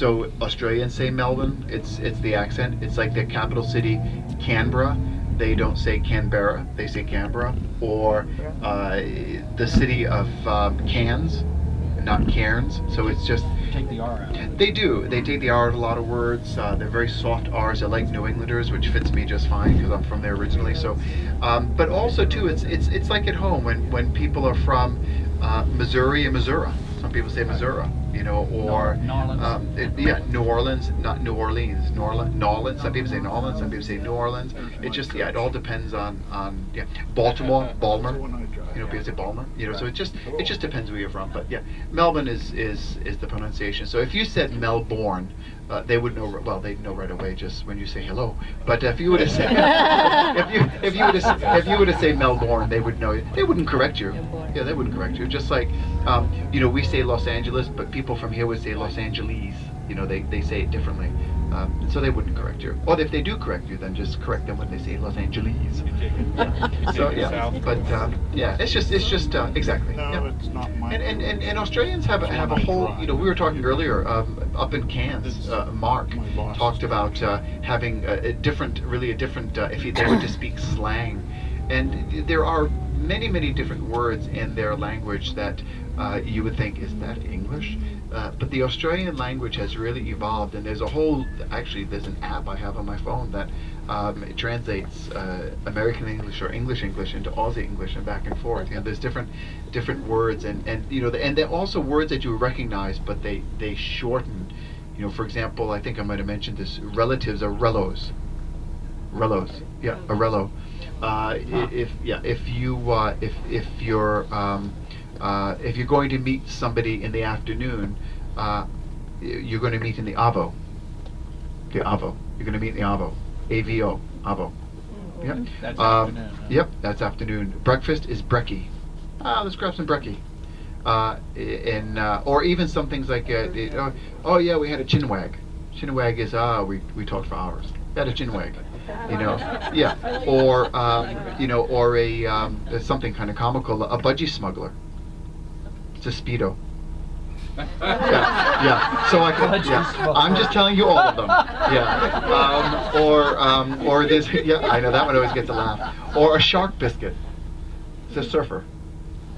So Australians say Melbourne. It's the accent. It's like the capital city, Canberra. They don't say Canberra. They say Canberra. Or the city of Cairns, not Cairns. So it's just Take the R out. they do. They take the R out of a lot of words. They're very soft R's. They're like New Englanders, which fits me just fine because I'm from there originally. So, but also too, it's like at home when people are from Missouri and Missouri. Some people say Missouri, you know, or New Orleans. New Orleans, not New Orleans, New Orleans. Some people say New Orleans, some people say New Orleans. It just it all depends on Baltimore, Balmer. You know, people say Balmer. You know, so it just depends where you're from. But yeah, Melbourne is the pronunciation. So if you said Melbourne, they would know. Well, they'd know right away just when you say hello. But if you were to say if you were to say Melbourne, they would know. They wouldn't correct you. Yeah, they wouldn't correct you. Just like you know, we say Los Angeles, but people from here would say Los Angeles. You know, they say it differently. So they wouldn't correct you. Or if they do correct you, then just correct them when they say Los Angeles. So yeah, but yeah, it's just exactly. No, Yeah. it's not my. And Australians have a whole. You know, we were talking earlier up in Cairns. Mark talked about having a different. If they were to speak slang, and there are many different words in their language that you would think, is that English? But the Australian language has really evolved, and there's there's an app I have on my phone that it translates American English or English into Aussie English and back and forth. You know, there's different words, and you know, and they're also words that you recognize, but they shorten. You know, for example, I think I might have mentioned this. Relatives are relos. Relos, yeah, a relo. If you're going to meet somebody in the afternoon, you're going to meet in the avo. The avo. You're going to meet in the avo. AVO. Avo. Yep. That's afternoon. Huh? Yep. That's afternoon. Breakfast is brekkie. Let's grab some brekkie. Or even some things like, oh yeah, we had a chinwag. Chinwag is we talked for hours. We had a chinwag. You know, yeah. Or you know, or there's something kind of comical. A budgie smuggler. It's a speedo. Yeah. So I can. Yeah. I'm just telling you all of them. Yeah. Or this. Yeah. I know that one always gets a laugh. Or a shark biscuit. It's a surfer.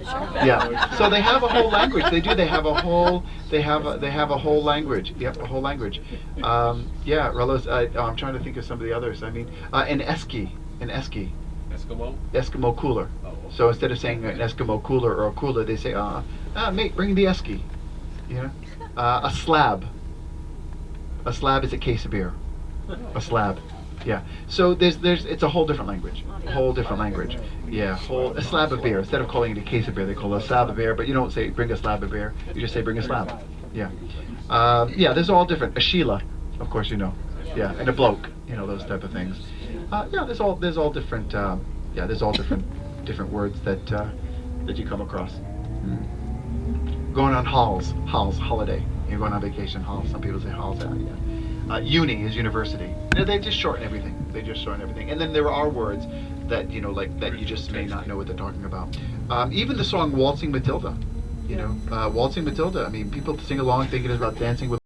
Yeah. So they have a whole language. They do. They have a whole. They have a whole language. Yep, a whole language. Yeah. Relos. I'm trying to think of some of the others. I mean, an esky. An esky. Eskimo cooler. So instead of saying an Eskimo cooler or a cooler, they say, mate, bring the esky. You know, a slab. A slab is a case of beer. A slab. Yeah. So it's a whole different language. A whole different language. Yeah. A slab of beer. Instead of calling it a case of beer, they call it a slab of beer. But you don't say bring a slab of beer. You just say bring a slab. Yeah. Yeah. There's all different. A Sheila, of course you know. Yeah. And a bloke. You know, those type of things. Yeah. There's all different. There's all different words that you come across. Going on holiday. You're going on vacation, halls. Some people say halls. Yeah. Uni is university. They just shorten everything. And then there are words that you know, like that you just may not know what they're talking about. Even the song "Waltzing Matilda." You know, "Waltzing Matilda." I mean, people sing along thinking it's about dancing with